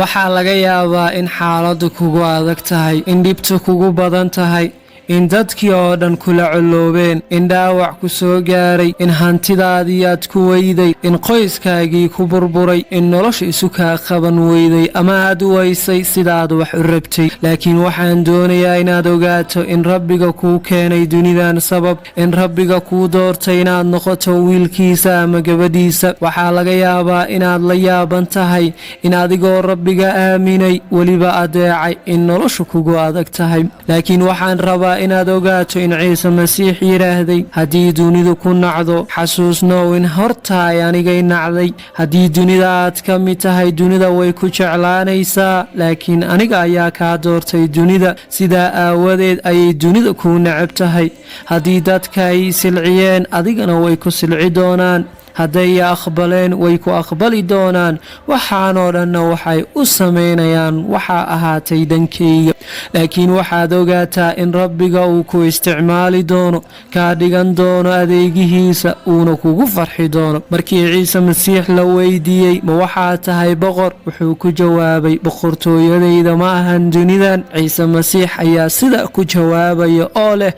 waxaa laga yaabaa in xaaladdu kugu adag tahay, in dhibtu kugu badan tahay, in dadkii oo dhan kula coloobeen, in dhaawac ku soo gaaray, in hantidaadii aad ku weyday, in qoyskaagii ku burburay, in nolosha isu kaa qaban weyday ama aad u waysay sidaad wax u rabtay. laakiin waxaan doonayaa inaad ogaato in rabbiga kuu keenay dunidan sabab, in rabbiga kuu doortay inaad noqoto wiilkiisa ama gabadhiisa. waxaa laga yaabaa inaad la yaaban tahay in adigoo rabbiga aaminay weliba adeecay in noloshu kugu adag tahay, laakiin waxaan rabaa inaad ogaato in ciise masiix yiraahday haddii dunidu ku nacdo xasuusnow in hortaay anigay nacday. haddii dunida aad ka mid tahay dunida way ku jeclaanaysaa, laakiin aniga ayaa kaa doortay dunida, sidaa aawadeed ayay dunida kuu necab tahay. haddii dadka ay silciyeen adigana way ku silci doonaan, hadday aqbaleen way ku aqbali doonaan. waxaanoo dhanna waxay u samaynayaan waxaa ahaatay dhankayga. laakiin waxaad ogaataa in rabbiga uu ku isticmaali doono, kaa dhigan doono adeegihiisa, uuna kugu farxi doono. markii ciise masiix la weydiiyey ma waxaad tahay boqor, wuxuu ku jawaabay boqortooyadayda ma ahan dunidan. ciise masiix ayaa sida ku jawaabaya oo leh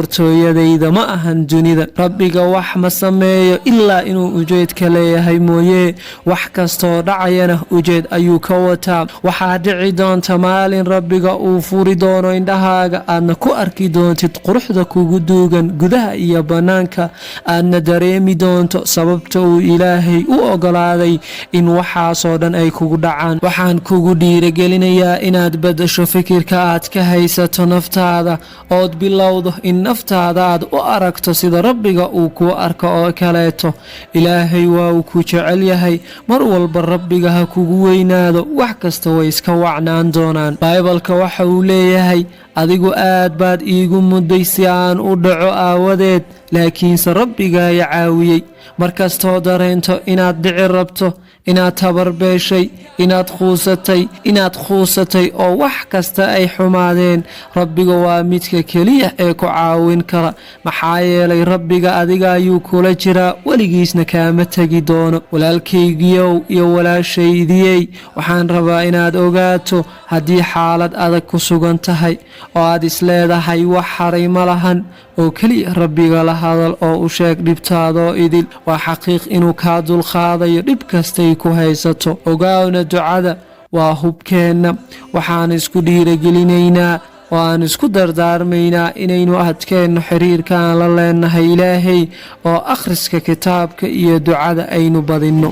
boqortooyadayda ma ahan dunida. rabbiga wax ma sameeyo ilaa inuu ujeed ka leeyahay mooye, wax kastoo dhacayana ujeed ayuu ka wataa. waxaa dhici doonta maalin rabbiga uu furi doono indhahaaga, aadna ku arki doontid quruxda kugu duugan gudaha iyo bannaanka, aadna dareemi doonto sababta uu ilaahay u ogolaaday in waxaasoo dhan ay kugu dhacaan. waxaan kugu dhiirigelinayaa inaad beddesho fikirka aad ka haysato naftaada, ood bilowdo in naftaada aad u aragto sida rabbiga uu kuu arko oo kaleeto. ilaahay waa uu ku jecel yahay, mar walba rabbiga ha kugu weynaado, wax kasta way iska wacnaan doonaan. baibalka waxa uu leeyahay adigu aad baad iigu mudday si aan u dhaco aawadeed, laakiinse rabbigaa i caawiyey. markastoo dareento inaad dhici rabto, inaad tabarbeeshay, inaad quusatay oo wax kasta ay xumaadeen, rabbiga waa midka keliya ee ku caawin kara. maxaa yeelay rabbiga adiga ayuu kula jiraa, weligiisna kaama tegi doono. walaalkaygiyow iyo walaashaydiyey, waxaan rabaa inaad ogaato haddii xaalad adag ku sugan tahay oo aad isleedahay wax haray ma lahan, oo keliya rabbiga la hadal oo u sheeg dhibtaadoo idil. waa xaqiiq inuu kaa dulqaadayo dhib kastay ku haysato. ogaawna ducada waa hubkeenna. waxaan isku dhiirigelinaynaa oo aan isku dardaarmaynaa inaynu adkeenno xiriirka aan la leenahay ilaahay, oo akhriska kitaabka iyo ducada aynu badinno.